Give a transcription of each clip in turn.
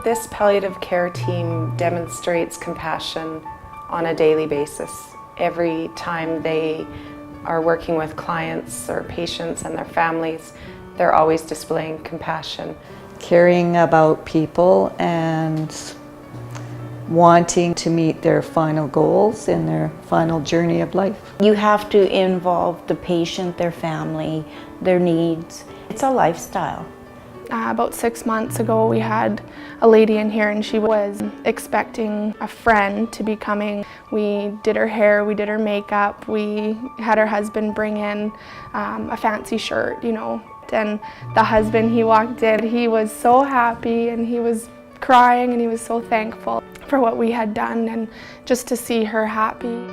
This palliative care team demonstrates compassion on a daily basis. Every time they are working with clients or patients and their families, they're always displaying compassion. Caring about people and wanting to meet their final goals in their final journey of life. You have to involve the patient, their family, their needs. It's a lifestyle. About 6 months ago, we had a lady in here and she was expecting a friend to be coming. We did her hair, we did her makeup, we had her husband bring in a fancy shirt, you know. And the husband, he walked in, he was so happy and he was crying and he was so thankful for what we had done and just to see her happy.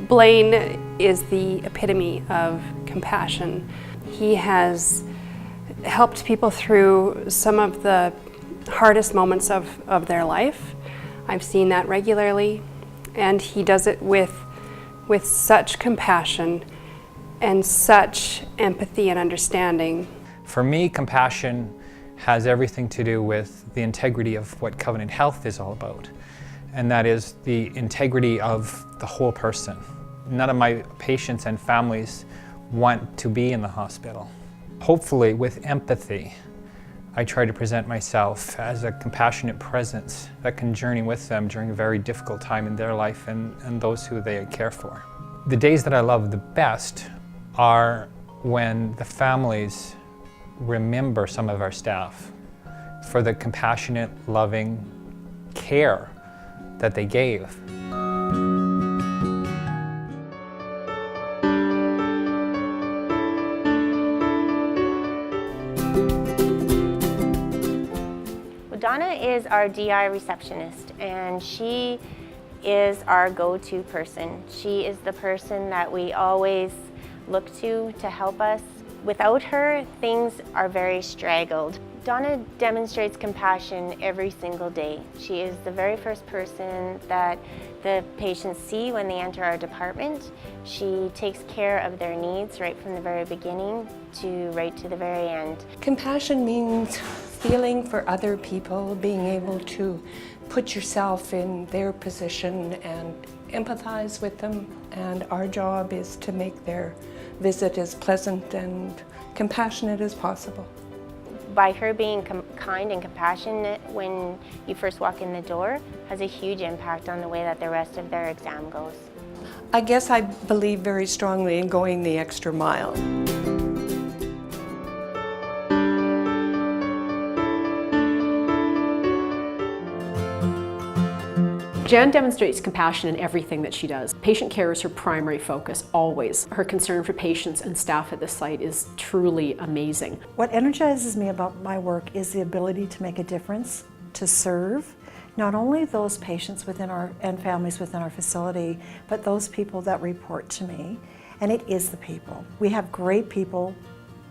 Blaine is the epitome of compassion. He has helped people through some of the hardest moments of their life. I've seen that regularly, and he does it with such compassion and such empathy and understanding. For me, compassion has everything to do with the integrity of what Covenant Health is all about, and that is the integrity of the whole person. None of my patients and families want to be in the hospital. Hopefully, with empathy, I try to present myself as a compassionate presence that can journey with them during a very difficult time in their life and those who they care for. The days that I love the best are when the families remember some of our staff for the compassionate, loving care that they gave. Donna is our DI receptionist, and she is our go-to person. She is the person that we always look to help us. Without her, things are very straggled. Donna demonstrates compassion every single day. She is the very first person that the patients see when they enter our department. She takes care of their needs right from the very beginning to right to the very end. Compassion means feeling for other people, being able to put yourself in their position and empathize with them. And our job is to make their visit as pleasant and compassionate as possible. By her being kind and compassionate when you first walk in the door has a huge impact on the way that the rest of their exam goes. I guess I believe very strongly in going the extra mile. Jan demonstrates compassion in everything that she does. Patient care is her primary focus, always. Her concern for patients and staff at the site is truly amazing. What energizes me about my work is the ability to make a difference, to serve not only those patients within and families within our facility, but those people that report to me. And it is the people. We have great people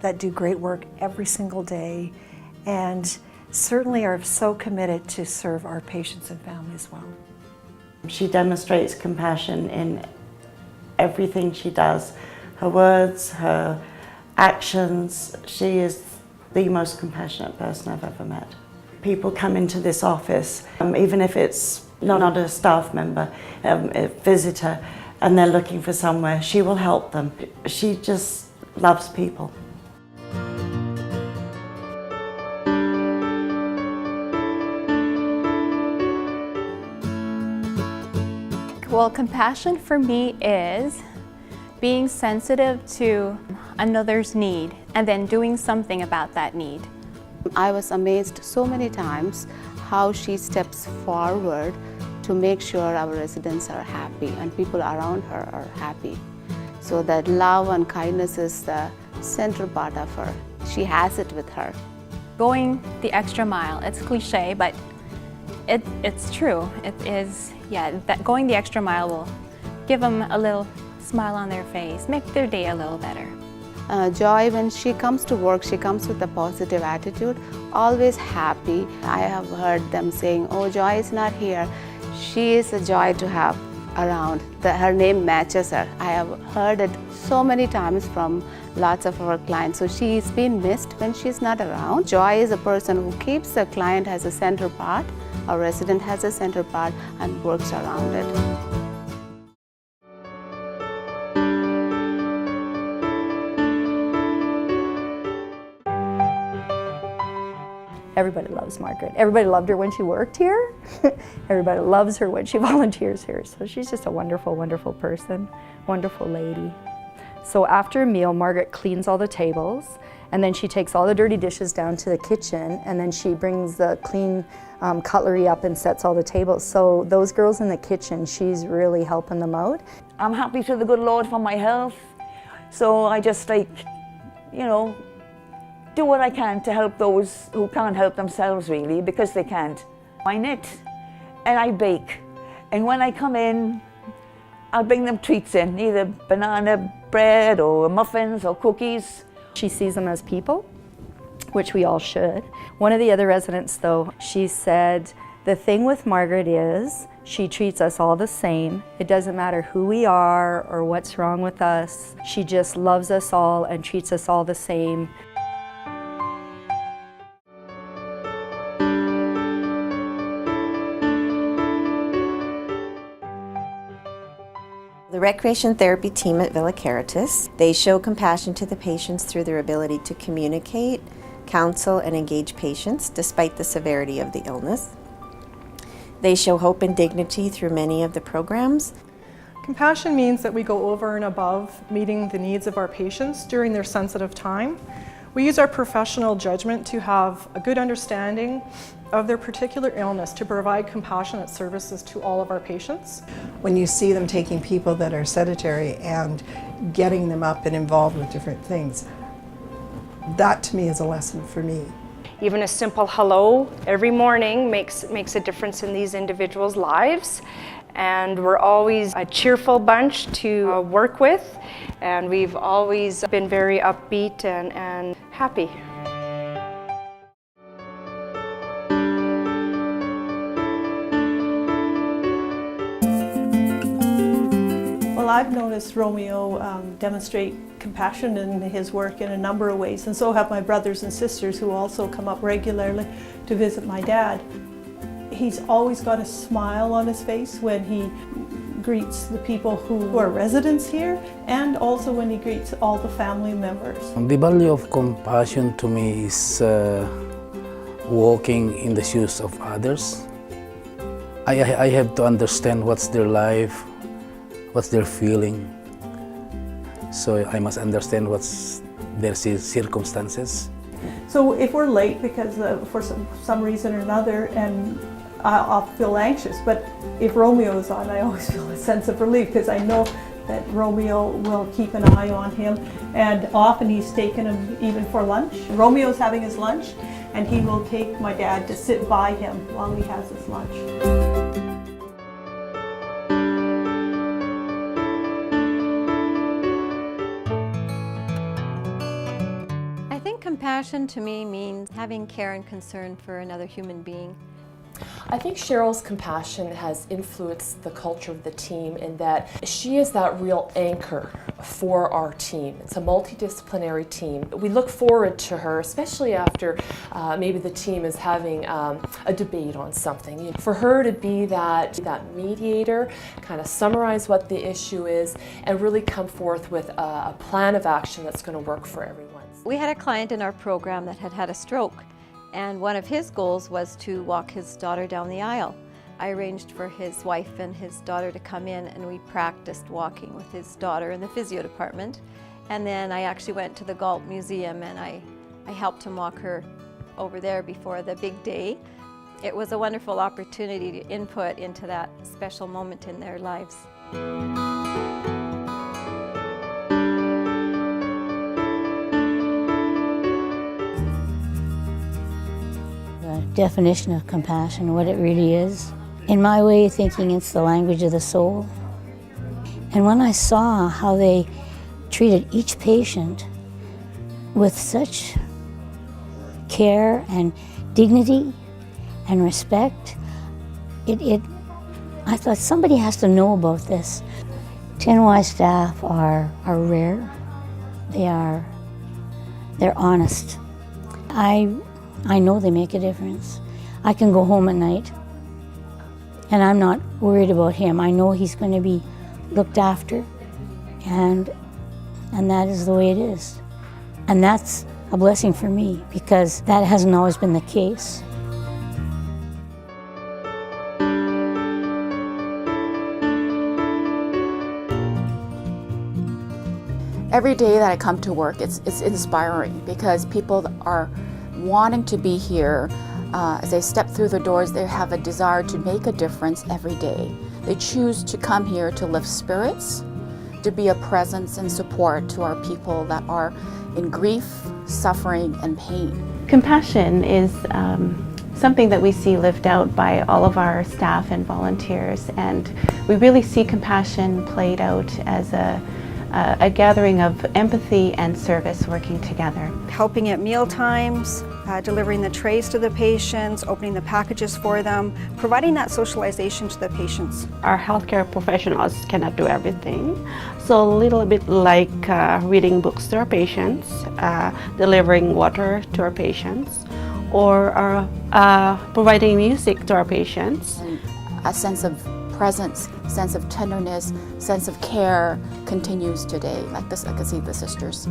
that do great work every single day and certainly are so committed to serve our patients and families well. She demonstrates compassion in everything she does, her words, her actions. She is the most compassionate person I've ever met. People come into this office, even if it's not a staff member, a visitor, and they're looking for somewhere, she will help them. She just loves people. Well, compassion for me is being sensitive to another's need and then doing something about that need. I was amazed so many times how she steps forward to make sure our residents are happy and people around her are happy. So that love and kindness is the central part of her. She has it with her. Going the extra mile, it's cliche, but it's true. It is, yeah, that going the extra mile will give them a little smile on their face, make their day a little better. Joy, when she comes to work, she comes with a positive attitude, always happy. I have heard them saying, oh, Joy is not here. She is a joy to have around. Her name matches her. I have heard it so many times from lots of our clients. So she's been missed when she's not around. Joy is a person who keeps the client as a center part, our resident has a center part, and works around it. Everybody loves Margaret. Everybody loved her when she worked here. Everybody loves her when she volunteers here. So she's just a wonderful, wonderful person, wonderful lady. So after a meal, Margaret cleans all the tables, and then she takes all the dirty dishes down to the kitchen, and then she brings the clean cutlery up and sets all the tables. So those girls in the kitchen, she's really helping them out. I'm happy to the good Lord for my health. So I just do what I can to help those who can't help themselves really, because they can't. I knit and I bake, and when I come in, I'll bring them treats in, either banana bread or muffins or cookies. She sees them as people, which we all should. One of the other residents though, she said, the thing with Margaret is she treats us all the same. It doesn't matter who we are or what's wrong with us. She just loves us all and treats us all the same. The Recreation Therapy team at Villa Caritas, they show compassion to the patients through their ability to communicate, counsel, and engage patients despite the severity of the illness. They show hope and dignity through many of the programs. Compassion means that we go over and above meeting the needs of our patients during their sensitive time. We use our professional judgment to have a good understanding of their particular illness to provide compassionate services to all of our patients. When you see them taking people that are sedentary and getting them up and involved with different things, that to me is a lesson for me. Even a simple hello every morning makes a difference in these individuals' lives. And we're always a cheerful bunch to work with, and we've always been very upbeat and happy. Well, I've noticed Romeo demonstrate compassion in his work in a number of ways, and so have my brothers and sisters who also come up regularly to visit my dad. He's always got a smile on his face when he greets the people who are residents here, and also when he greets all the family members. The value of compassion to me is walking in the shoes of others. I have to understand what's their life, what's their feeling. So I must understand what's their circumstances. So if we're late because for some reason or another, and I'll feel anxious, but if Romeo is on, I always feel a sense of relief because I know that Romeo will keep an eye on him, and often he's taken him even for lunch. Romeo's having his lunch, and he will take my dad to sit by him while he has his lunch. I think compassion to me means having care and concern for another human being. I think Cheryl's compassion has influenced the culture of the team in that she is that real anchor for our team. It's a multidisciplinary team. We look forward to her, especially after maybe the team is having a debate on something. For her to be that mediator, kind of summarize what the issue is, and really come forth with a plan of action that's going to work for everyone. We had a client in our program that had had a stroke, and one of his goals was to walk his daughter down the aisle. I arranged for his wife and his daughter to come in, and we practiced walking with his daughter in the physio department. And then I actually went to the Galt Museum, and I helped him walk her over there before the big day. It was a wonderful opportunity to input into that special moment in their lives. Definition of compassion, what it really is. In my way of thinking, it's the language of the soul. And when I saw how they treated each patient with such care and dignity and respect, I thought somebody has to know about this. TNY staff are rare. They're honest. I know they make a difference. I can go home at night and I'm not worried about him. I know he's going to be looked after, and that is the way it is. And that's a blessing for me because that hasn't always been the case. Every day that I come to work, it's inspiring because people are wanting to be here. As they step through the doors, they have a desire to make a difference every day. They choose to come here to lift spirits, to be a presence and support to our people that are in grief, suffering, and pain. Compassion is something that we see lived out by all of our staff and volunteers, and we really see compassion played out as a gathering of empathy and service working together. Helping at meal times, delivering the trays to the patients, opening the packages for them, providing that socialization to the patients. Our healthcare professionals cannot do everything, so a little bit like reading books to our patients, delivering water to our patients, or providing music to our patients. A sense of presence, sense of tenderness, sense of care continues today, like I can see the sisters.